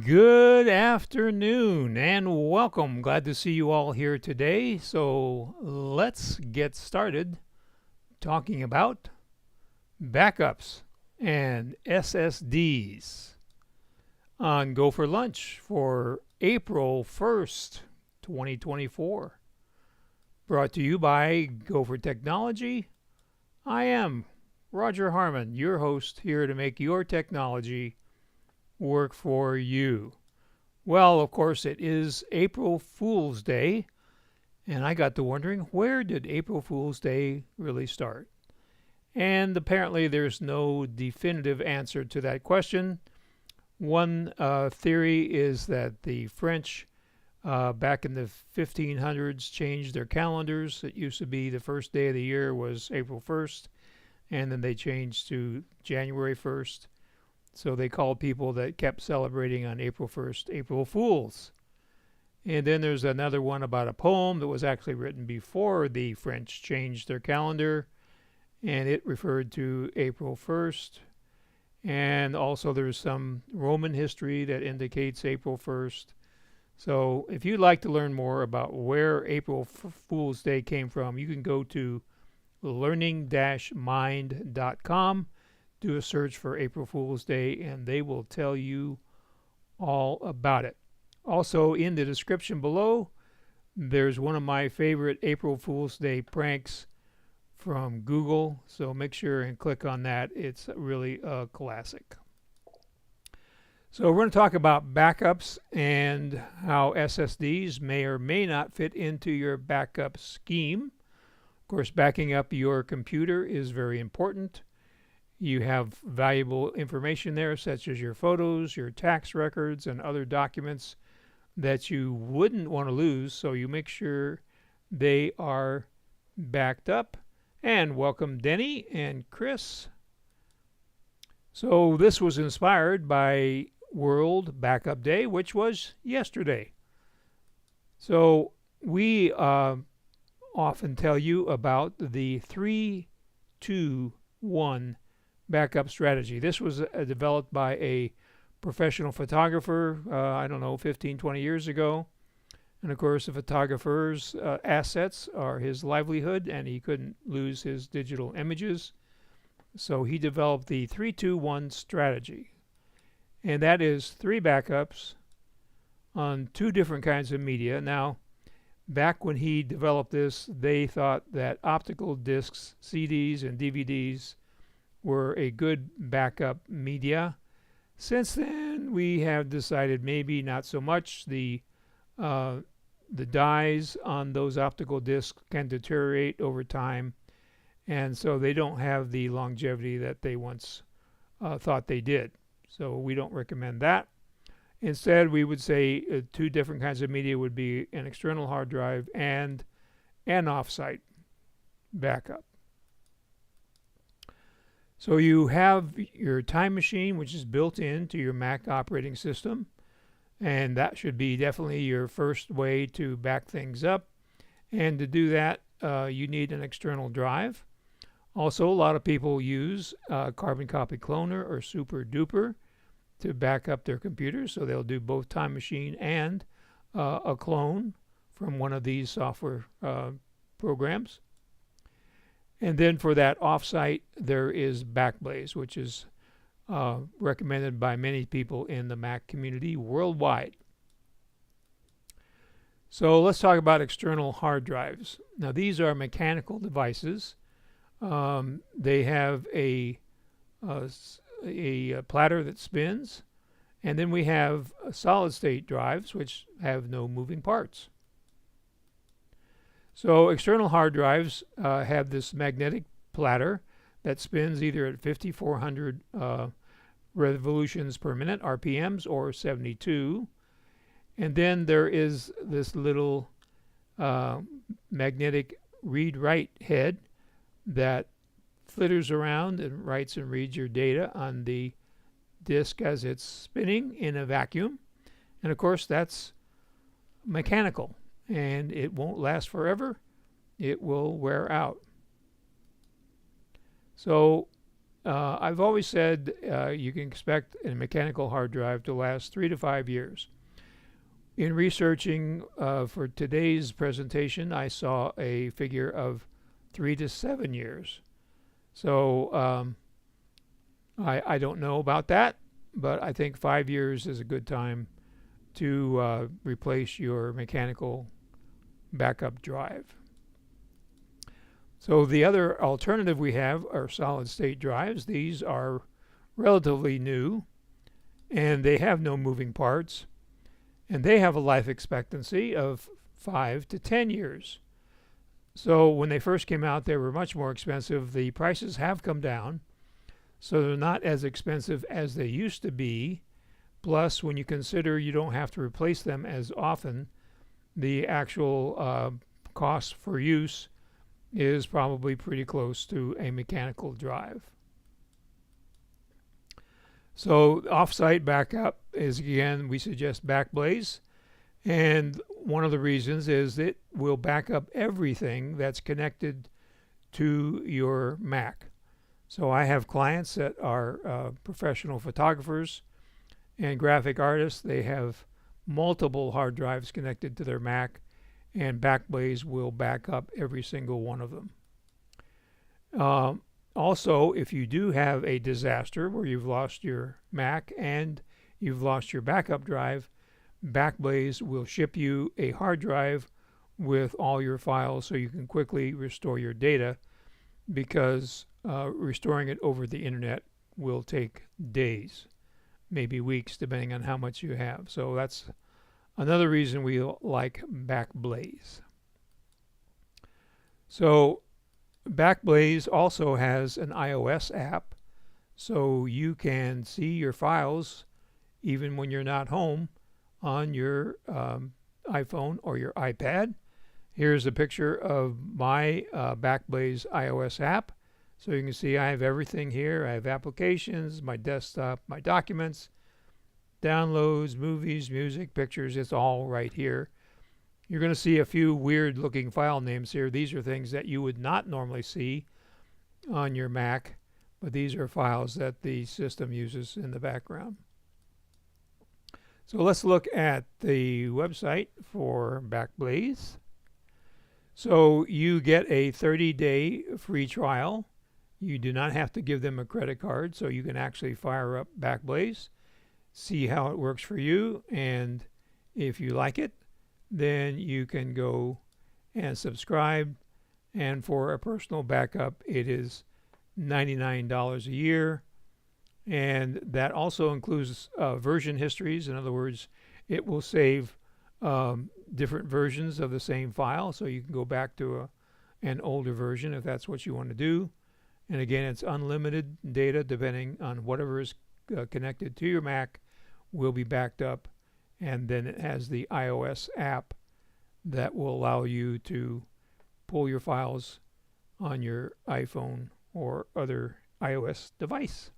Good afternoon and welcome. Glad to see you all here today. So let's get started talking about backups and SSDs on Go for Lunch for April 1st, 2024. Brought to you by GoFor Technology. I am Roger Harmon, your host, here to make your technology work for you. Well, of course, it is April Fool's Day, and I got to wondering, where did April Fool's Day really start? And apparently there's no definitive answer to that question. One theory is that the French back in the 1500s changed their calendars. It used to be the first day of the year was April 1st, and then they changed to January 1st. So they called people that kept celebrating on April 1st April Fools. And then there's another one about a poem that was actually written before the French changed their calendar, and it referred to April 1st. And also there's some Roman history that indicates April 1st. So if you'd like to learn more about where April Fool's Day came from, you can go to learning-mind.com. Do a search for April Fool's Day, and they will tell you all about it. Also, in the description below, there's one of my favorite April Fool's Day pranks from Google, so make sure and click on that. It's really a classic. So we're going to talk about backups and how SSDs may or may not fit into your backup scheme. Of course, backing up your computer is very important. You have valuable information there, such as your photos, your tax records, and other documents that you wouldn't want to lose, so you make sure they are backed up. And welcome Denny and Chris. So this was inspired by World Backup Day, which was yesterday. So we often tell you about the 3-2-1 backup strategy. This was developed by a professional photographer, I don't know, 15, 20 years ago. And of course, the photographer's assets are his livelihood, and he couldn't lose his digital images. So he developed the 3-2-1 strategy. And that is 3 backups on 2 different kinds of media. Now, back when he developed this, they thought that optical discs, CDs, and DVDs were a good backup media. Since then, we have decided maybe not so much. The dyes on those optical discs can deteriorate over time, and so they don't have the longevity that they once thought they did. So we don't recommend that. Instead, we would say 2 different kinds of media would be an external hard drive and an offsite backup. So you have your time machine, which is built into your Mac operating system, and that should be definitely your first way to back things up. And to do that, you need an external drive. Also, a lot of people use Carbon Copy Cloner or Super Duper to back up their computers, so they'll do both Time Machine and a clone from one of these software programs. And then for that offsite, there is Backblaze, which is recommended by many people in the Mac community worldwide. So let's talk about external hard drives. Now, these are mechanical devices. They have a platter that spins, and then we have solid state drives, which have no moving parts. So external hard drives have this magnetic platter that spins either at 5,400 revolutions per minute, RPMs, or 72. And then there is this little magnetic read-write head that flitters around and writes and reads your data on the disk as it's spinning in a vacuum. And of course, that's mechanical, and it won't last forever. It will wear out. So I've always said you can expect a mechanical hard drive to last 3 to 5 years. In researching for today's presentation, I saw a figure of 3 to 7 years. So I don't know about that, but I think 5 years is a good time to replace your mechanical backup drive. So the other alternative we have are solid state drives. These are relatively new, and they have no moving parts, and they have a life expectancy of 5 to 10 years. So when they first came out, they were much more expensive. The prices have come down, so they're not as expensive as they used to be. Plus, when you consider you don't have to replace them as often, the actual cost for use is probably pretty close to a mechanical drive. So offsite backup is, again, we suggest Backblaze. And one of the reasons is it will back up everything that's connected to your Mac. So I have clients that are professional photographers and graphic artists. They have multiple hard drives connected to their Mac, and Backblaze will back up every single one of them. Also, if you do have a disaster where you've lost your Mac and you've lost your backup drive, Backblaze will ship you a hard drive with all your files so you can quickly restore your data, because restoring it over the internet will take days, maybe weeks, depending on how much you have. So that's another reason we like Backblaze. So Backblaze also has an iOS app, so you can see your files even when you're not home on your iPhone or your iPad. Here's a picture of my Backblaze iOS app. So you can see I have everything here. I have applications, my desktop, my documents, downloads, movies, music, pictures. It's all right here. You're going to see a few weird looking file names here. These are things that you would not normally see on your Mac, but these are files that the system uses in the background. So let's look at the website for Backblaze. So you get a 30-day free trial. You do not have to give them a credit card, so you can actually fire up Backblaze, see how it works for you, and if you like it, then you can go and subscribe. And for a personal backup, it is $99 a year. And that also includes version histories. In other words, it will save different versions of the same file, so you can go back to an older version if that's what you want to do. And again, it's unlimited data depending on whatever is connected to your Mac will be backed up. And then it has the iOS app that will allow you to pull your files on your iPhone or other iOS device.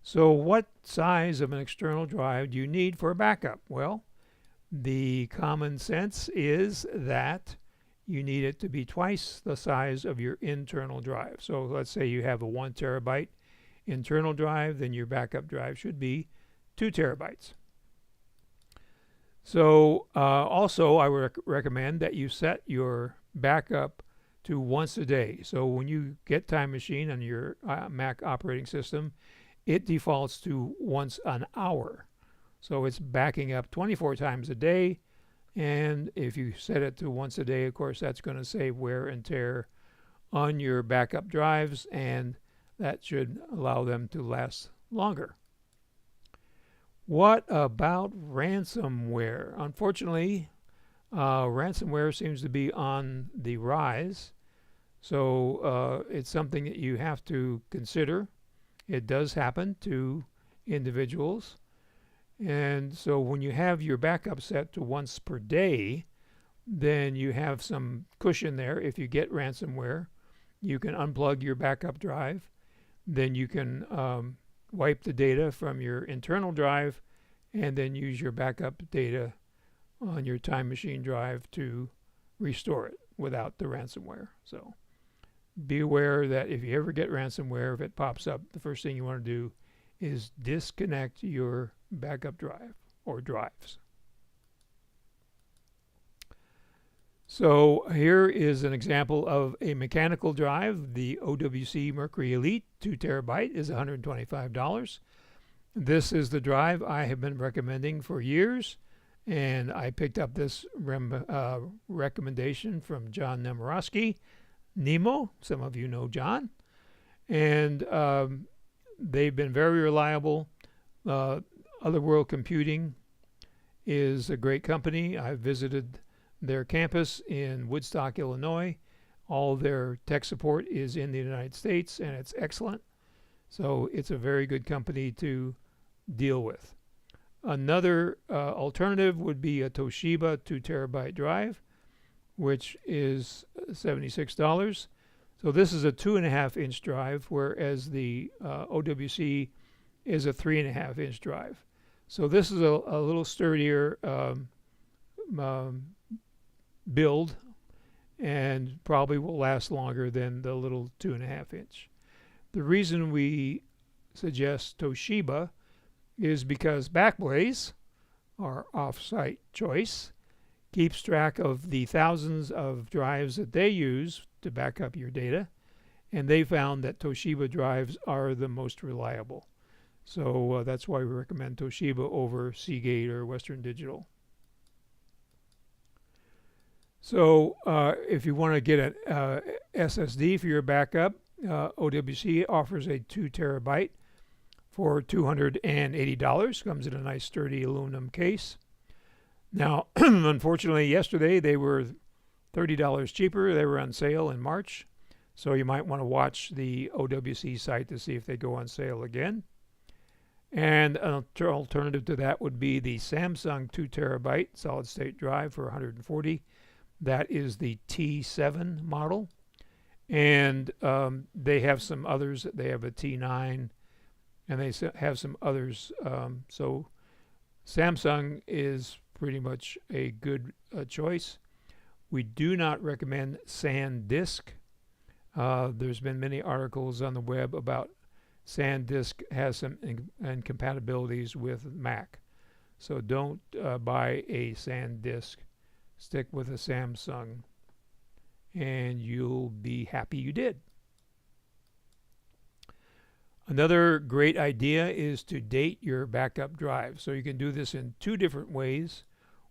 So what size of an external drive do you need for a backup? Well, the common sense is that you need it to be twice the size of your internal drive. So let's say you have a 1 terabyte internal drive, then your backup drive should be 2 terabytes. So also I would recommend that you set your backup to once a day. So when you get Time Machine on your Mac operating system, it defaults to once an hour. So it's backing up 24 times a day. And if you set it to once a day, of course, that's going to save wear and tear on your backup drives, and that should allow them to last longer. What about ransomware? Unfortunately, ransomware seems to be on the rise. So it's something that you have to consider. It does happen to individuals. And so when you have your backup set to once per day, then you have some cushion there. If you get ransomware, you can unplug your backup drive. Then you can wipe the data from your internal drive and then use your backup data on your Time Machine drive to restore it without the ransomware. So be aware that if you ever get ransomware, if it pops up, the first thing you want to do is disconnect your backup drive or drives. So here is an example of a mechanical drive. The OWC Mercury Elite 2 terabyte is $125. This is the drive I have been recommending for years, and I picked up this recommendation from John Nemorowski, Nemo. Some of you know John, and they've been very reliable. Otherworld Computing is a great company. I've visited their campus in Woodstock, Illinois. All their tech support is in the United States, and it's excellent. So it's a very good company to deal with. Another alternative would be a Toshiba 2 terabyte drive, which is $76. So this is a 2.5 inch drive, whereas the OWC is a 3.5 inch drive. So this is a little sturdier build and probably will last longer than the little 2.5 inch. The reason we suggest Toshiba is because Backblaze, our off-site choice, keeps track of the thousands of drives that they use to back up your data, and they found that Toshiba drives are the most reliable. So that's why we recommend Toshiba over Seagate or Western Digital. So if you want to get an SSD for your backup, OWC offers a 2 terabyte for $280. Comes in a nice sturdy aluminum case. Now, unfortunately, yesterday they were $30 cheaper. They were on sale in March. So you might want to watch the OWC site to see if they go on sale again. And an alternative to that would be the Samsung 2 terabyte solid state drive for $140. That is the T7 model. And they have some others. They have a T9, and they have some others. So Samsung is pretty much a good choice. We do not recommend SanDisk. There's been many articles on the web about SanDisk has some incompatibilities with Mac. So don't buy a SanDisk. Stick with a Samsung, and you'll be happy you did. Another great idea is to date your backup drive. So you can do this in two different ways.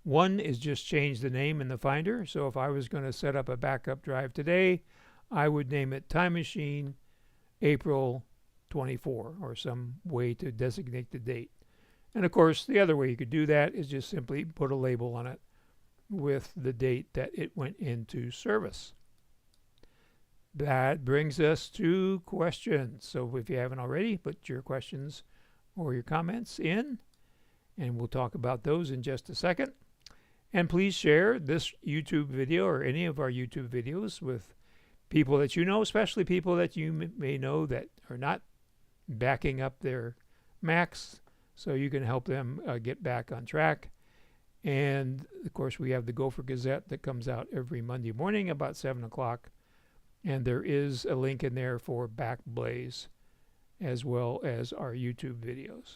One is just change the name in the Finder. So if I was going to set up a backup drive today, I would name it Time Machine April 24 or some way to designate the date. And of course, the other way you could do that is just simply put a label on it with the date that it went into service. That brings us to questions. So if you haven't already, put your questions or your comments in, and we'll talk about those in just a second. And please share this YouTube video or any of our YouTube videos with people that you know, especially people that you may know that are not backing up their Macs, so you can help them get back on track. And of course, we have the GoFor Gazette that comes out every Monday morning about 7 o'clock. And there is a link in there for Backblaze as well as our YouTube videos.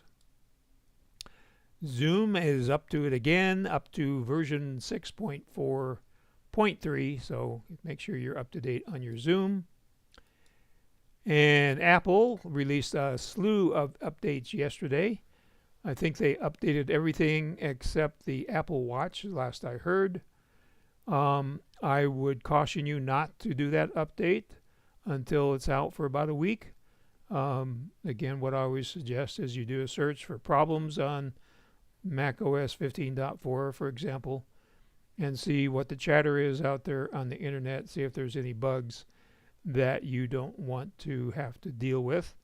Zoom is up to it again, up to version 6.4.3, so make sure you're up to date on your Zoom. And Apple released a slew of updates yesterday. I think they updated everything except the Apple Watch, last I heard. I would caution you not to do that update until it's out for about a week. Again, what I always suggest is you do a search for problems on Mac OS 15.4, for example, and see what the chatter is out there on the internet, see if there's any bugs that you don't want to have to deal with.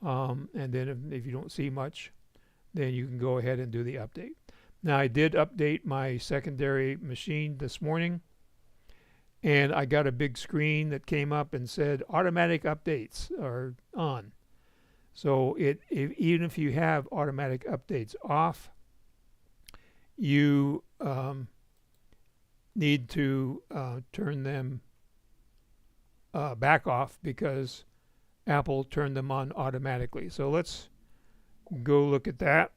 And then if you don't see much, then you can go ahead and do the update. Now, I did update my secondary machine this morning, and I got a big screen that came up and said automatic updates are on. So even if you have automatic updates off, you need to turn them back off because Apple turned them on automatically. So let's go look at that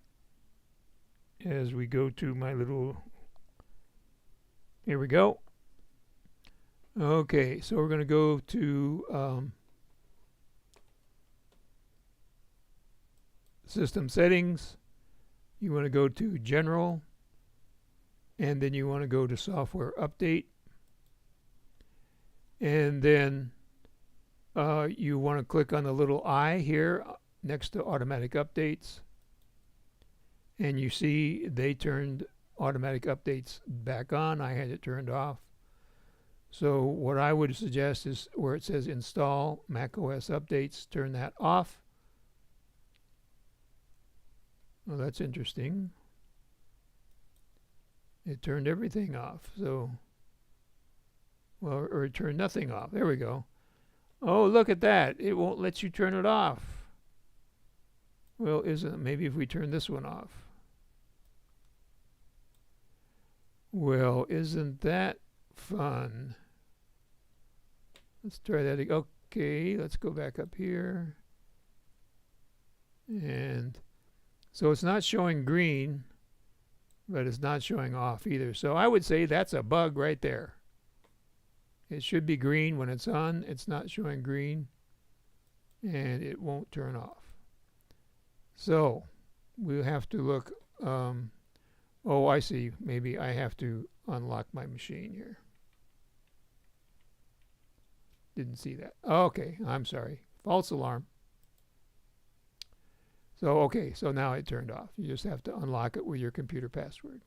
as we go to my little, here we go. Okay, so we're going to go to System Settings. You want to go to General, and then you want to go to Software Update, and then you want to click on the little I here next to Automatic Updates, and you see they turned automatic updates back on. I had it turned off. So what I would suggest is where it says Install macOS Updates, turn that off. Well, that's interesting. It turned everything off. So, well, or it turned nothing off. There we go. Oh, look at that. It won't let you turn it off. Well, isn't maybe if we turn this one off? Well, isn't that fun? Let's try that again. Okay, let's go back up here. And so it's not showing green, but it's not showing off either. So I would say that's a bug right there. It should be green when it's on. It's not showing green, and it won't turn off. So we'll have to look. Oh, I see. Maybe I have to unlock my machine here. Didn't see that. Okay, I'm sorry. False alarm. So, okay, so now it turned off. You just have to unlock it with your computer password.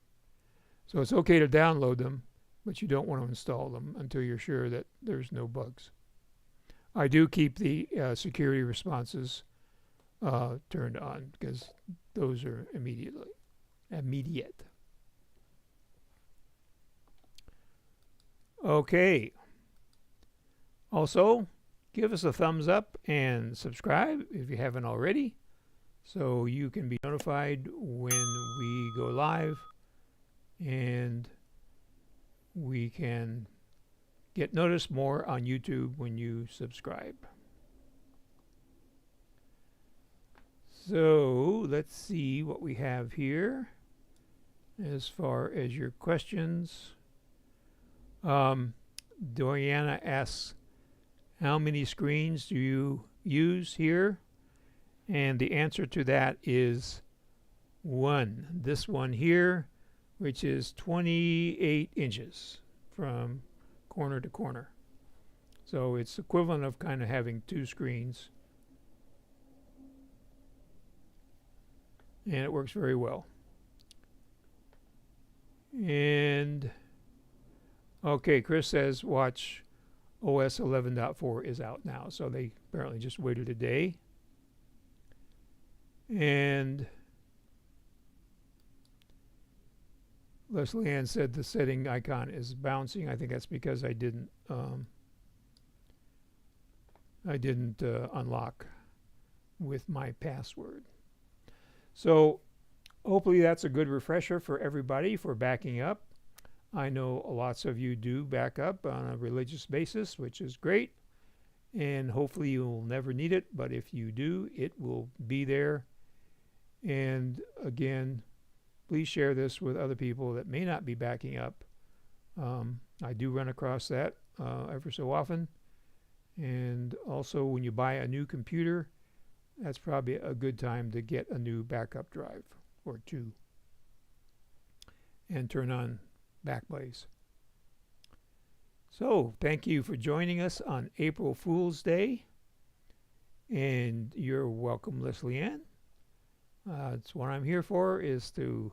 So it's okay to download them, but you don't want to install them until you're sure that there's no bugs. I do keep the security responses turned on because those are immediate. Okay. Also, give us a thumbs up and subscribe if you haven't already, so you can be notified when we go live and we can get noticed more on YouTube when you subscribe. So let's see what we have here as far as your questions. Doriana asks, how many screens do you use here? And the answer to that is one. This one here, which is 28 inches from corner to corner. So it's equivalent of kind of having two screens. And it works very well. And okay, Chris says watch OS 11.4 is out now. So they apparently just waited a day. And Leslie Ann said the setting icon is bouncing. I think that's because I didn't unlock with my password. So hopefully that's a good refresher for everybody for backing up. I know lots of you do back up on a religious basis, which is great. And hopefully you'll never need it, but if you do, it will be there. And again, please share this with other people that may not be backing up. I do run across that ever so often. And also when you buy a new computer, that's probably a good time to get a new backup drive or two and turn on Backblaze. So thank you for joining us on April Fool's Day, and you're welcome, Leslie Ann. It's what I'm here for, is to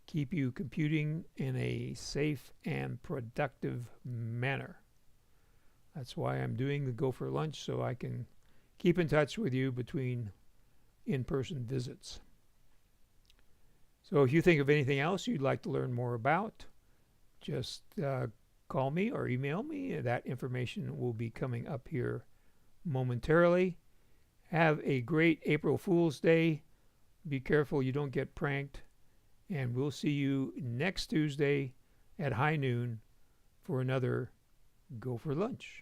keep you computing in a safe and productive manner. That's why I'm doing the GoFor Lunch, so I can keep in touch with you between in-person visits. So if you think of anything else you'd like to learn more about, just call me or email me. That information will be coming up here momentarily. Have a great April Fool's Day. Be careful you don't get pranked. And we'll see you next Tuesday at high noon for another GoFor Lunch.